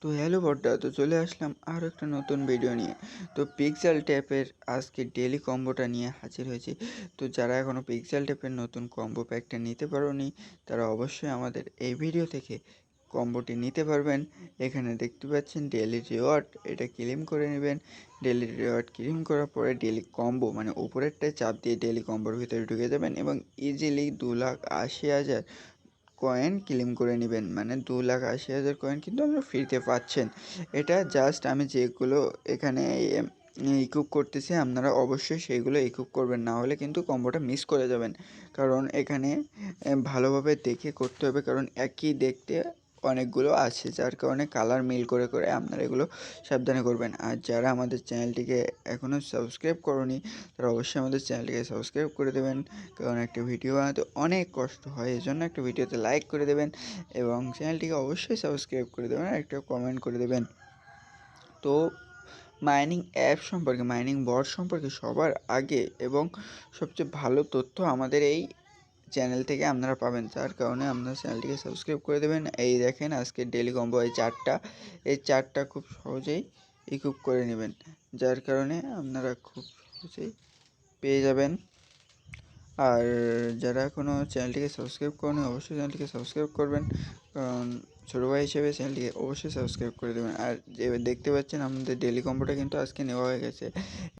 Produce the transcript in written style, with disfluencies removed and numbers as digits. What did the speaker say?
তো হ্যালো বড়দা, তো চলে আসলাম আরও একটা নতুন ভিডিও নিয়ে। তো পিক্সেল ট্যাপের আজকে ডেলি কম্বোটা নিয়ে হাজির হয়েছি। তো যারা এখনও পিক্সেল ট্যাপের নতুন কম্বো প্যাকটা নিতে পারোনি, তারা অবশ্যই আমাদের এই ভিডিও থেকে কম্বোটি নিতে পারবেন। এখানে দেখতে পাচ্ছেন ডেলি রিওয়ার্ড, এটা ক্লেম করে নেবেন। ডেলি রিওয়ার্ড ক্লেম করার পরে ডেলি কম্বো মানে উপরেরটায় চাপ দিয়ে ডেলি কম্বোর ভিতরে ঢুকে যাবেন এবং ইজিলি 2,80,000 কয়েন ক্লেম করে নেবেন। মানে 2,80,000 কয়েন কিন্তু আপনারা ফ্রিতে পাচ্ছেন। এটা জাস্ট আমি যেগুলো এখানে ইকুইপ করতেছি, আপনারা অবশ্যই সেইগুলো ইকুইপ করবেন, না হলে কিন্তু কম্বোটা মিস করে যাবেন। কারণ এখানে ভালোভাবে দেখে করতে হবে, কারণ একই দেখতে অনেকগুলো আছে, যার কারণে কালার মিল করে করে আপনারা এগুলো সাবধানে করবেন। আর যারা আমাদের চ্যানেলটিকে এখনও সাবস্ক্রাইব করনি, তারা অবশ্যই আমাদের চ্যানেলটিকে সাবস্ক্রাইব করে দেবেন, কারণ একটা ভিডিও বানাতে অনেক কষ্ট হয়। এই জন্য একটা ভিডিওতে লাইক করে দেবেন এবং চ্যানেলটিকে অবশ্যই সাবস্ক্রাইব করে দেবেন আর একটা কমেন্ট করে দেবেন। তো মাইনিং অ্যাপ সম্পর্কে, মাইনিং বট সম্পর্কে সবার আগে এবং সবচেয়ে ভালো তথ্য আমাদের এই চ্যানেল থেকে আপনারা পাবেন, যার কারণে আপনারা চ্যানেলটিকে সাবস্ক্রাইব করে দেবেন। এই দেখেন আজকে ডেলি কম্বো এই চারটা খুব সহজেই ইকুইপ করে নেবেন, যার কারণে আপনারা খুব সহজেই পেয়ে যাবেন। আর যারা এখনও চ্যানেলটিকে সাবস্ক্রাইব করেনি, অবশ্যই চ্যানেলটিকে সাবস্ক্রাইব করবেন, কারণ ছোটো ভাই হিসেবে চ্যানেলটিকে অবশ্যই সাবস্ক্রাইব করে দেবেন। আর যে দেখতে পাচ্ছেন আমাদের ডেলি কম্বোটা কিন্তু আজকে নেওয়া হয়ে গেছে।